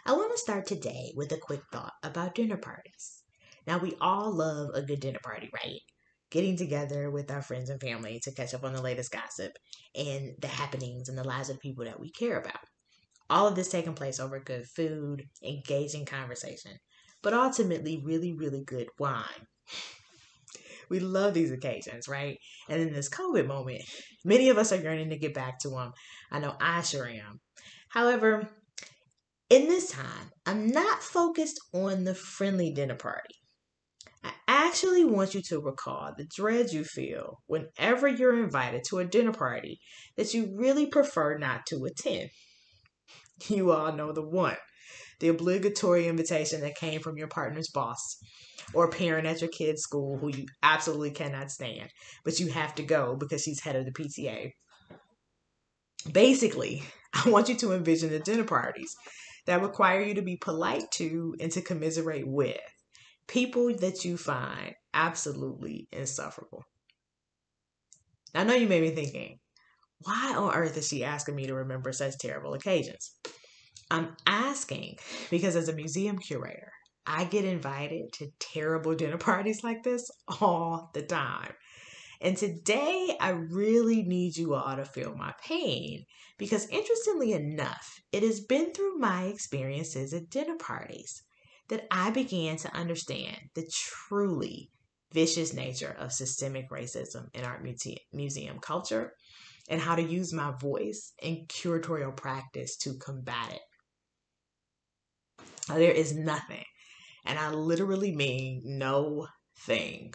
I want to start today with a quick thought about dinner parties. Now, we all love a good dinner party, right? Getting together with our friends and family to catch up on the latest gossip and the happenings in the lives of the people that we care about. All of this taking place over good food, engaging conversation, but ultimately really, really good wine. We love these occasions, right? And in this COVID moment, many of us are yearning to get back to them. I know I sure am. However, in this time, I'm not focused on the friendly dinner party. I actually want you to recall the dread you feel whenever you're invited to a dinner party that you really prefer not to attend. You all know the one, the obligatory invitation that came from your partner's boss or a parent at your kid's school who you absolutely cannot stand, but you have to go because she's head of the PTA. Basically, I want you to envision the dinner parties that require you to be polite to and to commiserate with people that you find absolutely insufferable. I know you may be thinking, why on earth is she asking me to remember such terrible occasions? I'm asking because as a museum curator, I get invited to terrible dinner parties like this all the time. And today, I really need you all to feel my pain because, interestingly enough, it has been through my experiences at dinner parties that I began to understand the truly vicious nature of systemic racism in our museum culture and how to use my voice and curatorial practice to combat it. There is nothing, and I literally mean no thing,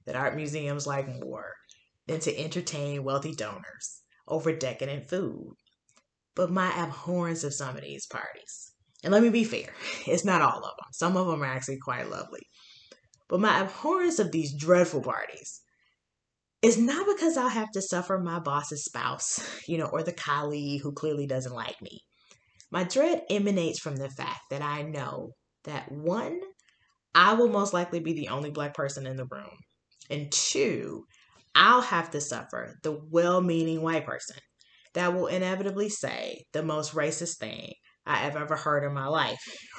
that art museums like more than to entertain wealthy donors over decadent food. But my abhorrence of some of these parties, and let me be fair, it's not all of them. Some of them are actually quite lovely. But my abhorrence of these dreadful parties is not because I'll have to suffer my boss's spouse, or the colleague who clearly doesn't like me. My dread emanates from the fact that I know that one, I will most likely be the only black person in the room. And two, I'll have to suffer the well meaning white person that will inevitably say the most racist thing I have ever heard in my life,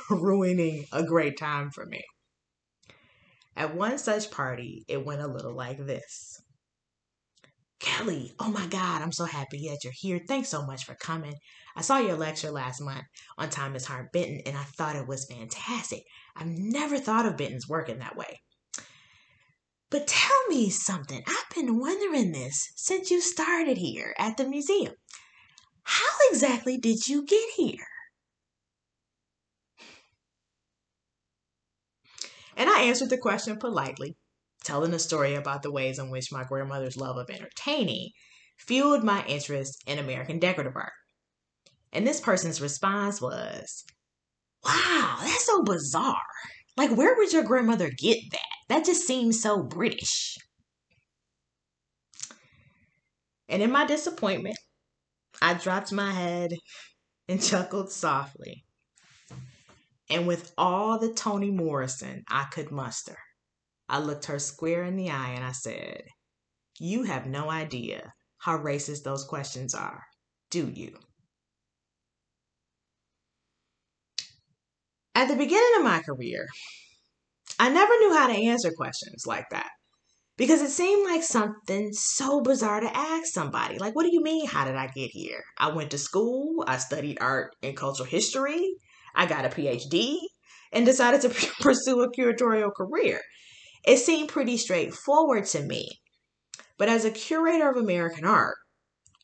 ruining a great time for me. At one such party, it went a little like this. Kelli, oh my God, I'm so happy that you're here. Thanks so much for coming. I saw your lecture last month on Time is Hard Benton, and I thought it was fantastic. I've never thought of Benton's work in that way. But tell me something. I've been wondering this since you started here at the museum. How exactly did you get here? And I answered the question politely, telling a story about the ways in which my grandmother's love of entertaining fueled my interest in American decorative art. And this person's response was, wow, that's so bizarre. Like, where would your grandmother get that? That just seems so British. And in my disappointment, I dropped my head and chuckled softly. And with all the Toni Morrison I could muster, I looked her square in the eye and I said, you have no idea how racist those questions are, do you? At the beginning of my career, I never knew how to answer questions like that because it seemed like something so bizarre to ask somebody. Like, what do you mean, how did I get here? I went to school, I studied art and cultural history, I got a PhD, and decided to pursue a curatorial career. It seemed pretty straightforward to me. But as a curator of American art,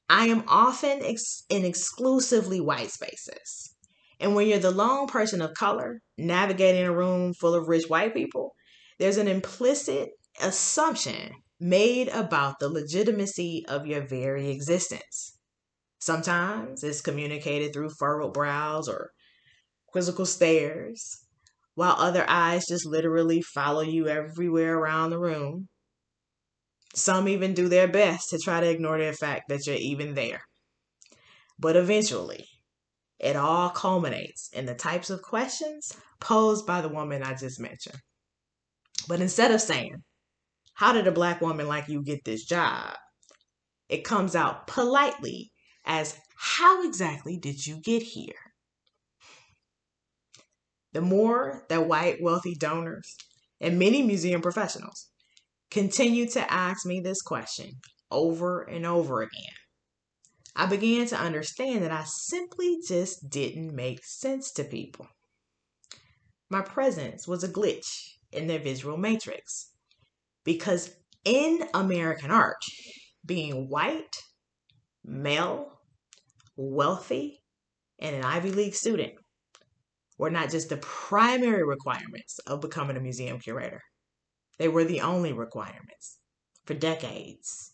I am often in exclusively white spaces. And when you're the lone person of color navigating a room full of rich white people, there's an implicit assumption made about the legitimacy of your very existence. Sometimes it's communicated through furrowed brows or quizzical stares, while other eyes just literally follow you everywhere around the room. Some even do their best to try to ignore the fact that you're even there. But eventually, it all culminates in the types of questions posed by the woman I just mentioned. But instead of saying, how did a black woman like you get this job? It comes out politely as, how exactly did you get here? the more that white wealthy donors and many museum professionals continue to ask me this question over and over again, I began to understand that I simply just didn't make sense to people. My presence was a glitch in their visual matrix because in American art, being white, male, wealthy, and an Ivy League student were not just the primary requirements of becoming a museum curator. They were the only requirements for decades.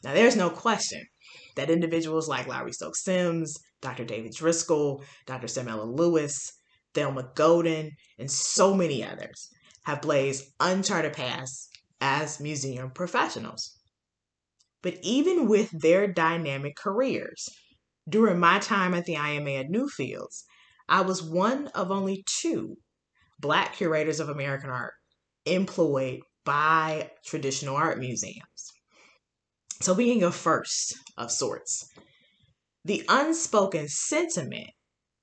Now, there's no question that individuals like Lowry Stokes Sims, Dr. David Driscoll, Dr. Samela Lewis, Thelma Golden, and so many others have blazed uncharted paths as museum professionals. But even with their dynamic careers, during my time at the IMA at Newfields, I was one of only 2 Black curators of American art employed by traditional art museums. So being a first of sorts, the unspoken sentiment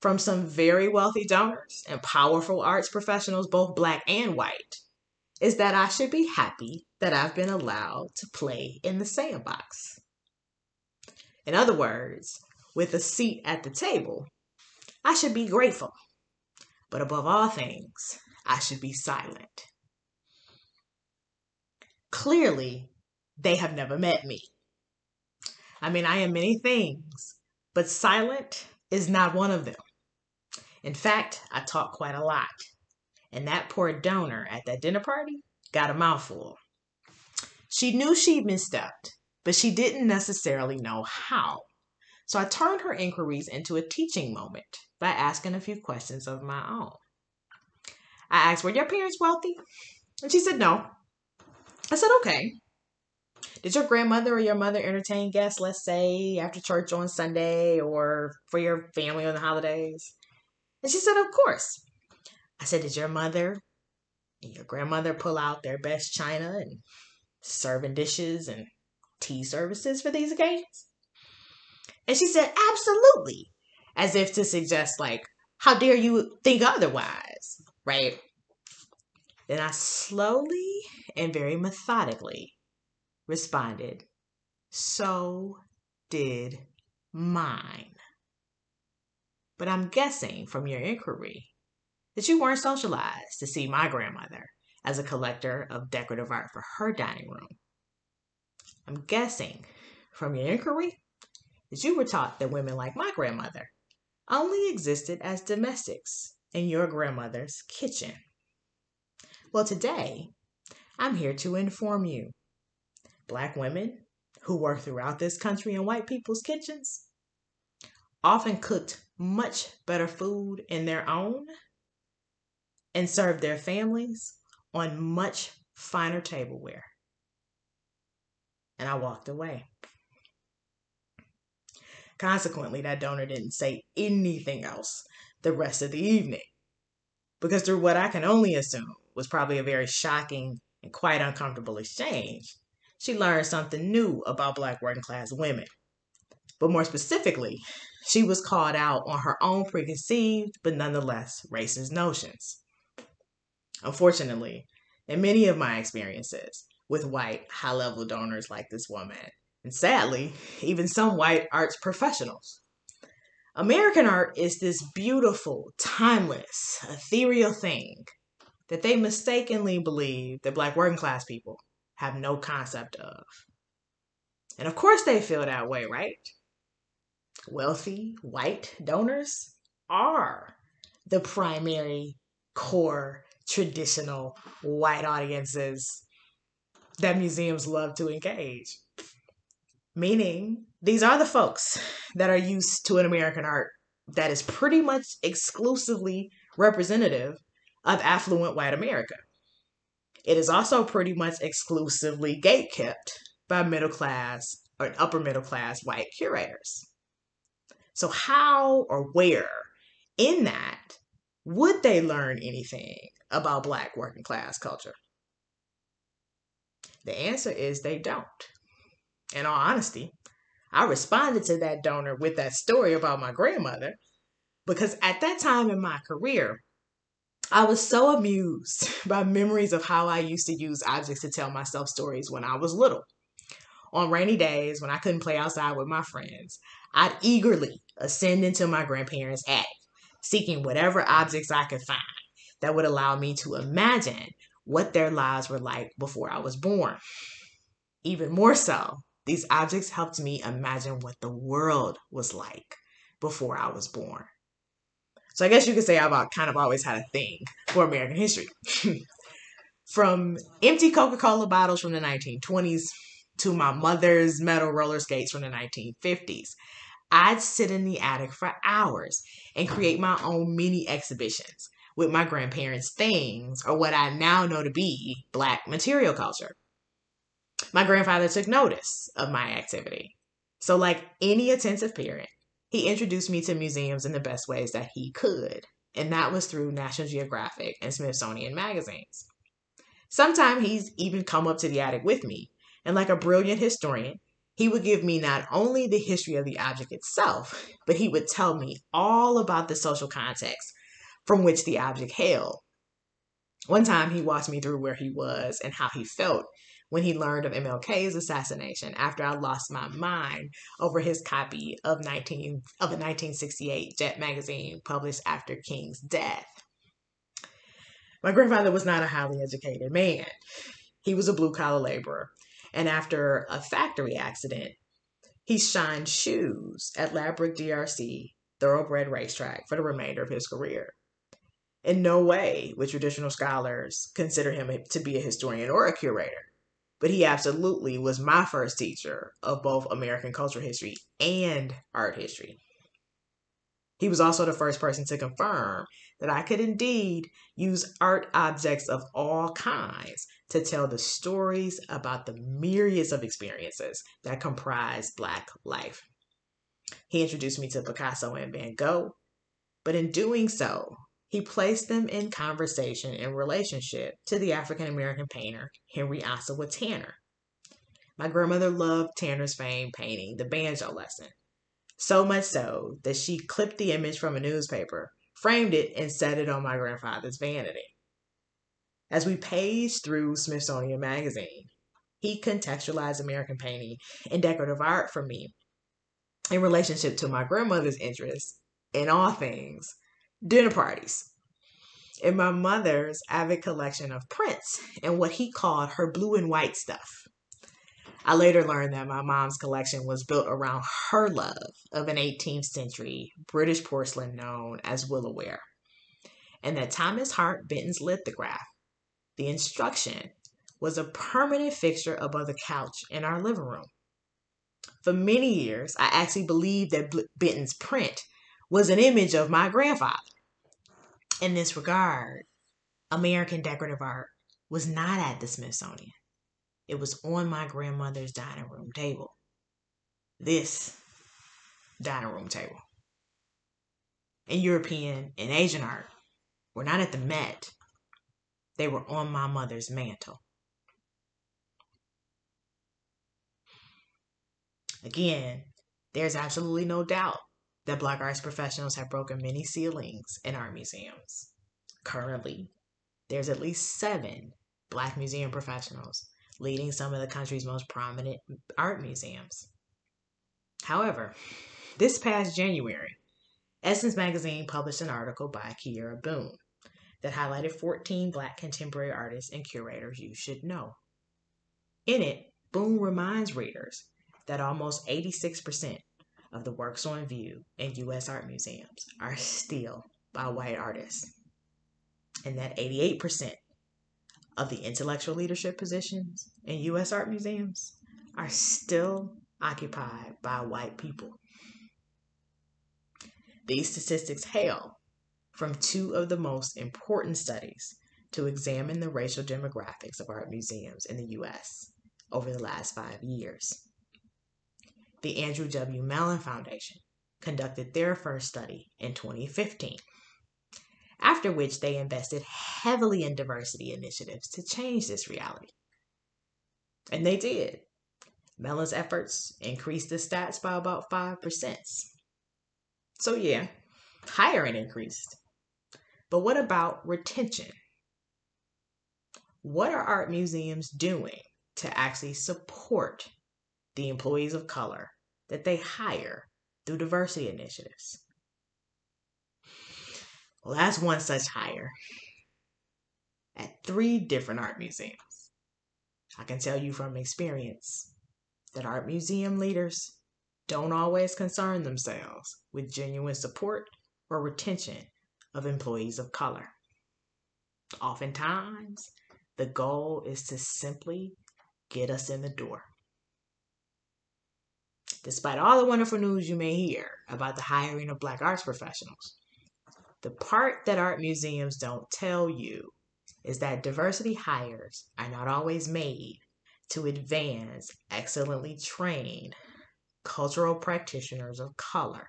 from some very wealthy donors and powerful arts professionals, both Black and white, is that I should be happy that I've been allowed to play in the sandbox. In other words, with a seat at the table, I should be grateful. But above all things, I should be silent. Clearly, they have never met me. I mean, I am many things, but silent is not one of them. In fact, I talk quite a lot. And that poor donor at that dinner party got a mouthful. She knew she'd misstepped, but she didn't necessarily know how. So I turned her inquiries into a teaching moment by asking a few questions of my own. I asked, were your parents wealthy? And she said no. I said, okay. Did your grandmother or your mother entertain guests, let's say, after church on Sunday or for your family on the holidays? And she said, of course. I said, did your mother and your grandmother pull out their best china and serving dishes and tea services for these occasions? And she said, absolutely. As if to suggest, like, how dare you think otherwise, right? Then I slowly and very methodically responded, so did mine. But I'm guessing from your inquiry that you weren't socialized to see my grandmother as a collector of decorative art for her dining room. I'm guessing from your inquiry that you were taught that women like my grandmother only existed as domestics in your grandmother's kitchen. Well, today, I'm here to inform you. Black women who work throughout this country in white people's kitchens often cooked much better food in their own and served their families on much finer tableware. And I walked away. Consequently, that donor didn't say anything else the rest of the evening, because through what I can only assume was probably a very shocking and quite uncomfortable exchange, she learned something new about Black working class women. But more specifically, she was called out on her own preconceived but nonetheless racist notions. Unfortunately, in many of my experiences with white high-level donors like this woman, and sadly, even some white arts professionals, American art is this beautiful, timeless, ethereal thing that they mistakenly believe that Black working class people have no concept of. And of course they feel that way, right? Wealthy, white donors are the primary, core, traditional white audiences that museums love to engage. Meaning, these are the folks that are used to an American art that is pretty much exclusively representative of affluent white America. It is also pretty much exclusively gatekept by middle class or upper middle class white curators. So how or where in that would they learn anything about Black working class culture? The answer is they don't. In all honesty, I responded to that donor with that story about my grandmother, because at that time in my career, I was so amused by memories of how I used to use objects to tell myself stories when I was little. On rainy days when I couldn't play outside with my friends, I'd eagerly ascend into my grandparents' attic, seeking whatever objects I could find that would allow me to imagine what their lives were like before I was born. Even more so, these objects helped me imagine what the world was like before I was born. So I guess you could say I've kind of always had a thing for American history. From empty Coca-Cola bottles from the 1920s to my mother's metal roller skates from the 1950s, I'd sit in the attic for hours and create my own mini exhibitions with my grandparents' things, or what I now know to be Black material culture. My grandfather took notice of my activity. So, like any attentive parent, he introduced me to museums in the best ways that he could, and that was through National Geographic and Smithsonian magazines. Sometimes he's even come up to the attic with me, and like a brilliant historian, he would give me not only the history of the object itself, but he would tell me all about the social context from which the object hailed. One time he walked me through where he was and how he felt when he learned of MLK's assassination after I lost my mind over his copy of a 1968 Jet magazine published after King's death. My grandfather was not a highly educated man. He was a blue-collar laborer, and after a factory accident, he shined shoes at Ladbroke DRC thoroughbred racetrack for the remainder of his career. In no way would traditional scholars consider him to be a historian or a curator, but he absolutely was my first teacher of both American cultural history and art history. He was also the first person to confirm that I could indeed use art objects of all kinds to tell the stories about the myriads of experiences that comprise Black life. He introduced me to Picasso and Van Gogh, but in doing so, he placed them in conversation in relationship to the African American painter Henry Ossawa Tanner. My grandmother loved Tanner's famed painting, The Banjo Lesson, so much so that she clipped the image from a newspaper, framed it, and set it on my grandfather's vanity. As we paged through Smithsonian Magazine, he contextualized American painting and decorative art for me in relationship to my grandmother's interest in all things dinner parties, and my mother's avid collection of prints and what he called her blue and white stuff. I later learned that my mom's collection was built around her love of an 18th century British porcelain known as Willowware, and that Thomas Hart Benton's lithograph, the instruction, was a permanent fixture above the couch in our living room. For many years, I actually believed that Benton's print was an image of my grandfather. In this regard, American decorative art was not at the Smithsonian. It was on my grandmother's dining room table. This dining room table. And European and Asian art were not at the Met. They were on my mother's mantle. Again, there's absolutely no doubt that Black arts professionals have broken many ceilings in art museums. Currently, there's at least 7 Black museum professionals leading some of the country's most prominent art museums. However, this past January, Essence Magazine published an article by Kiera Boone that highlighted 14 Black contemporary artists and curators you should know. In it, Boone reminds readers that almost 86% of the works on view in U.S. art museums are still by white artists, and that 88% of the intellectual leadership positions in U.S. art museums are still occupied by white people. These statistics hail from 2 of the most important studies to examine the racial demographics of art museums in the U.S. over the last 5 years. The Andrew W. Mellon Foundation conducted their first study in 2015, after which they invested heavily in diversity initiatives to change this reality. And they did. Mellon's efforts increased the stats by about 5%. So yeah, Hiring increased. But what about retention? What are art museums doing to actually support the employees of color that they hire through diversity initiatives? Well, that's one such hire at 3 different art museums. I can tell you from experience that art museum leaders don't always concern themselves with genuine support or retention of employees of color. Oftentimes, the goal is to simply get us in the door. Despite all the wonderful news you may hear about the hiring of Black arts professionals, the part that art museums don't tell you is that diversity hires are not always made to advance excellently trained cultural practitioners of color.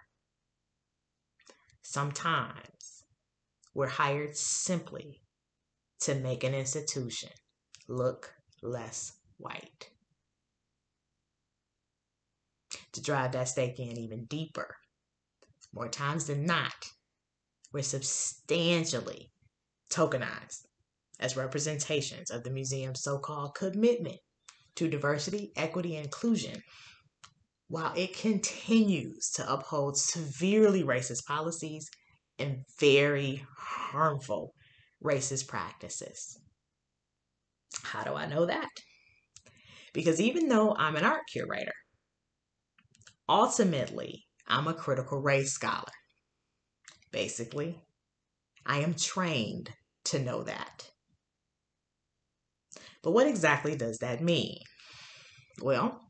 Sometimes we're hired simply to make an institution look less white. To drive that stake in even deeper, more times than not, we're substantially tokenized as representations of the museum's so-called commitment to diversity, equity, and inclusion, while it continues to uphold severely racist policies and very harmful racist practices. How do I know that? Because even though I'm an art curator, ultimately, I'm a critical race scholar. Basically, I am trained to know that. But what exactly does that mean? Well,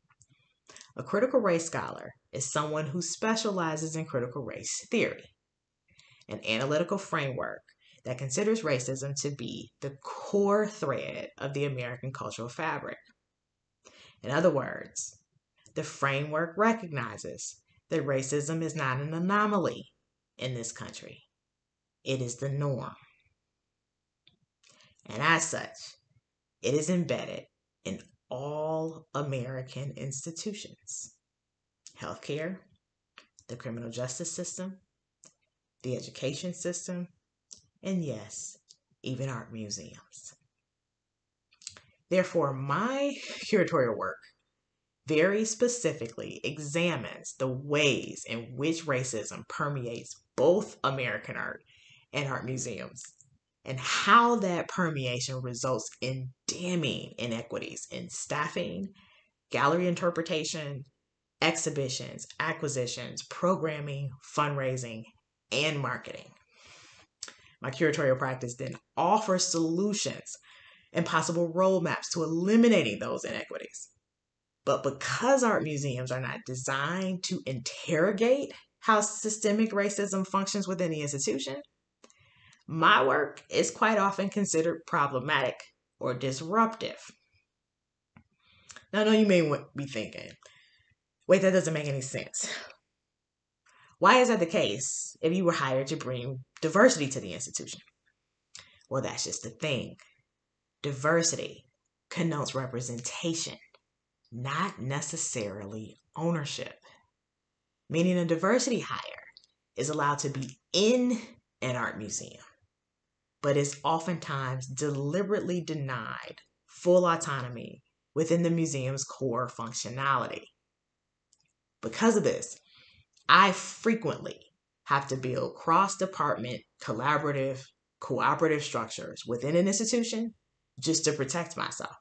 a critical race scholar is someone who specializes in critical race theory, an analytical framework that considers racism to be the core thread of the American cultural fabric. In other words, the framework recognizes that racism is not an anomaly in this country. It is the norm. And as such, it is embedded in all American institutions: healthcare, the criminal justice system, the education system, and yes, even art museums. Therefore, my curatorial work very specifically examines the ways in which racism permeates both American art and art museums, and how that permeation results in damning inequities in staffing, gallery interpretation, exhibitions, acquisitions, programming, fundraising, and marketing. My curatorial practice then offers solutions and possible roadmaps to eliminating those inequities. But because art museums are not designed to interrogate how systemic racism functions within the institution, my work is quite often considered problematic or disruptive. Now, I know you may be thinking, wait, that doesn't make any sense. Why is that the case if you were hired to bring diversity to the institution? Well, that's just the thing. Diversity connotes representation, not necessarily ownership. Meaning a diversity hire is allowed to be in an art museum, but is oftentimes deliberately denied full autonomy within the museum's core functionality. Because of this, I frequently have to build cross-department, collaborative, cooperative structures within an institution just to protect myself.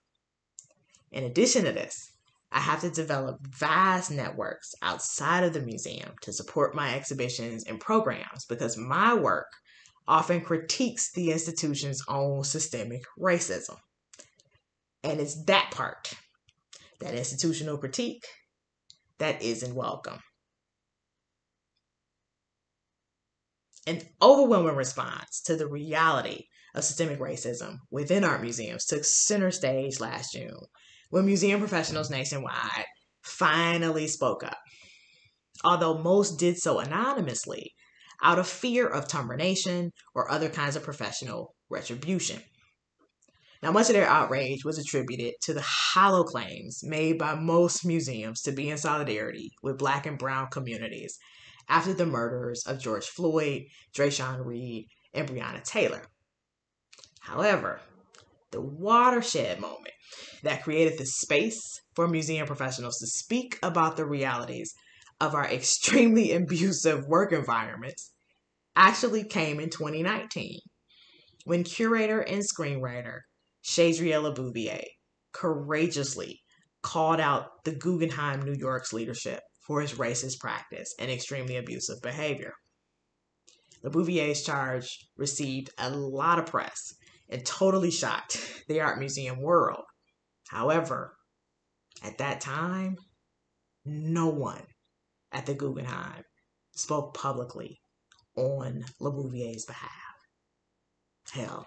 In addition to this, I have to develop vast networks outside of the museum to support my exhibitions and programs because my work often critiques the institution's own systemic racism. And it's that part, that institutional critique, that isn't welcome. An overwhelming response to the reality of systemic racism within art museums took center stage last June when museum professionals nationwide finally spoke up. Although most did so anonymously, out of fear of termination or other kinds of professional retribution. Now, much of their outrage was attributed to the hollow claims made by most museums to be in solidarity with Black and Brown communities after the murders of George Floyd, Drayshawn Reed, and Breonna Taylor. However, the watershed moment that created the space for museum professionals to speak about the realities of our extremely abusive work environments actually came in 2019, when curator and screenwriter Chadriel Bouvier courageously called out the Guggenheim New York's leadership for its racist practice and extremely abusive behavior. Bouvier's charge received a lot of press and totally shocked the art museum world. However, at that time, no one at the Guggenheim spoke publicly on Bouvier's behalf. Hell,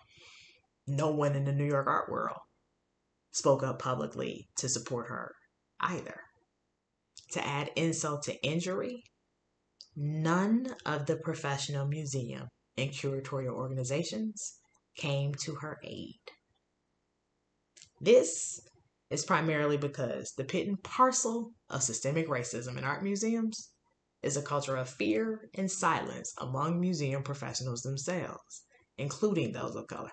no one in the New York art world spoke up publicly to support her either. To add insult to injury, none of the professional museum and curatorial organizations came to her aid. This is primarily because the pit and parcel of systemic racism in art museums is a culture of fear and silence among museum professionals themselves, including those of color.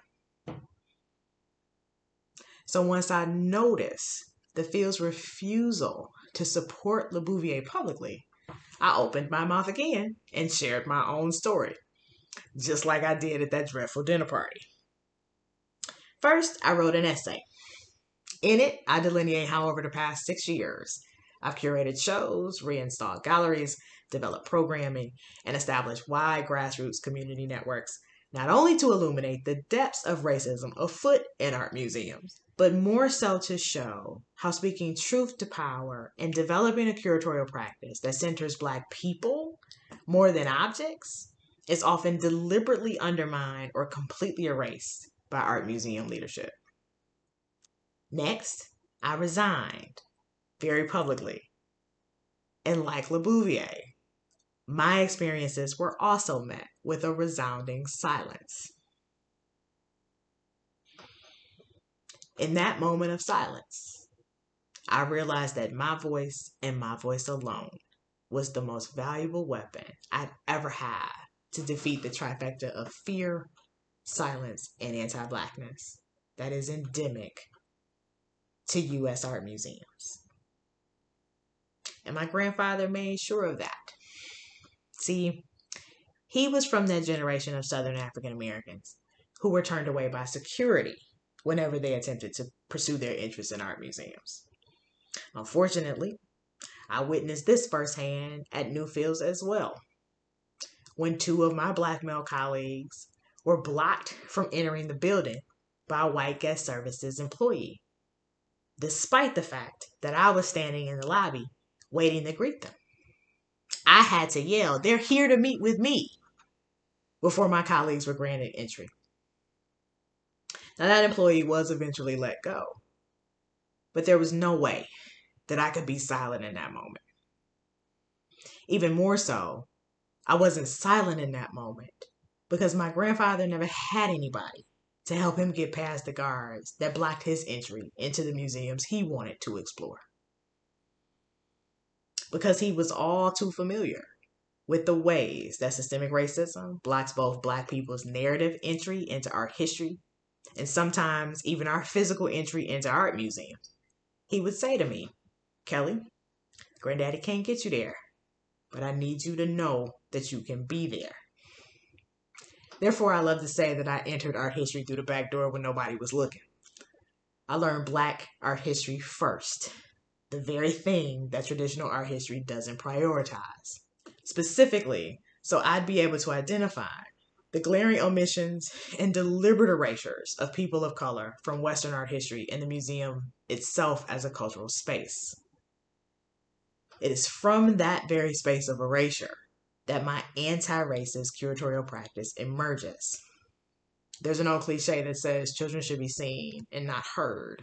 So once I noticed the field's refusal to support Bouvier publicly, I opened my mouth again and shared my own story, just like I did at that dreadful dinner party. First, I wrote an essay. In it, I delineate how over the past 6 years, I've curated shows, reinstalled galleries, developed programming, and established wide grassroots community networks, not only to illuminate the depths of racism afoot in art museums, but more so to show how speaking truth to power and developing a curatorial practice that centers Black people more than objects is often deliberately undermined or completely erased by art museum leadership. Next, I resigned very publicly. And like Bouvier, my experiences were also met with a resounding silence. In that moment of silence, I realized that my voice and my voice alone was the most valuable weapon I'd ever had to defeat the trifecta of fear, silence, and anti-Blackness that is endemic to U.S. art museums. And my grandfather made sure of that. See, he was from that generation of Southern African Americans who were turned away by security whenever they attempted to pursue their interests in art museums. Unfortunately, I witnessed this firsthand at Newfields as well, when 2 of my Black male colleagues were blocked from entering the building by a white guest services employee, despite the fact that I was standing in the lobby waiting to greet them. I had to yell, "They're here to meet with me," before my colleagues were granted entry. Now, that employee was eventually let go, but there was no way that I could be silent in that moment. Even more so, I wasn't silent in that moment because my grandfather never had anybody to help him get past the guards that blocked his entry into the museums he wanted to explore. Because he was all too familiar with the ways that systemic racism blocks both Black people's narrative entry into art history and sometimes even our physical entry into art museums. He would say to me, "Kelli, Granddaddy can't get you there, but I need you to know that you can be there." Therefore, I love to say that I entered art history through the back door when nobody was looking. I learned Black art history first, the very thing that traditional art history doesn't prioritize. Specifically, so I'd be able to identify the glaring omissions and deliberate erasures of people of color from Western art history in the museum itself as a cultural space. It is from that very space of erasure that my anti-racist curatorial practice emerges. There's an old cliche that says children should be seen and not heard.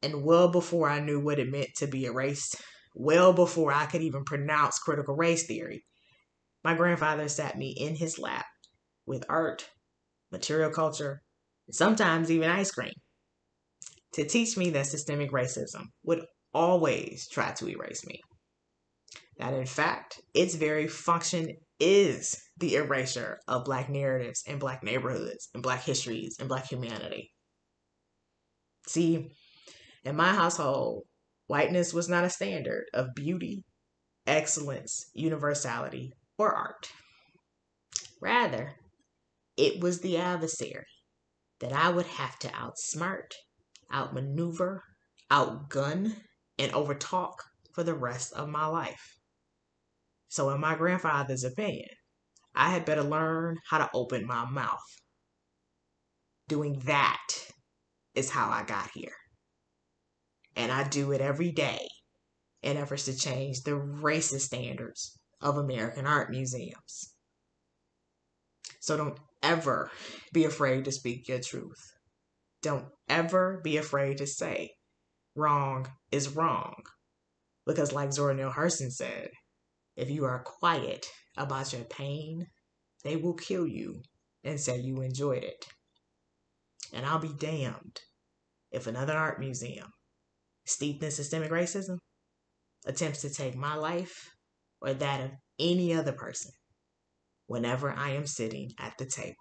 And well before I knew what it meant to be erased, well before I could even pronounce critical race theory, my grandfather sat me in his lap with art, material culture, and sometimes even ice cream, to teach me that systemic racism would always try to erase me. that in fact, its very function is the erasure of Black narratives and Black neighborhoods and Black histories and Black humanity. See, in my household, whiteness was not a standard of beauty, excellence, universality, or art. Rather, it was the adversary that I would have to outsmart, outmaneuver, outgun, and overtalk for the rest of my life. So, in my grandfather's opinion, I had better learn how to open my mouth. Doing that is how I got here. And I do it every day in efforts to change the racist standards of American art museums. So don't ever be afraid to speak your truth. Don't ever be afraid to say wrong is wrong. Because like Zora Neale Hurston said, if you are quiet about your pain, they will kill you and say you enjoyed it. And I'll be damned if another art museum steeped in systemic racism attempts to take my life or that of any other person whenever I am sitting at the table.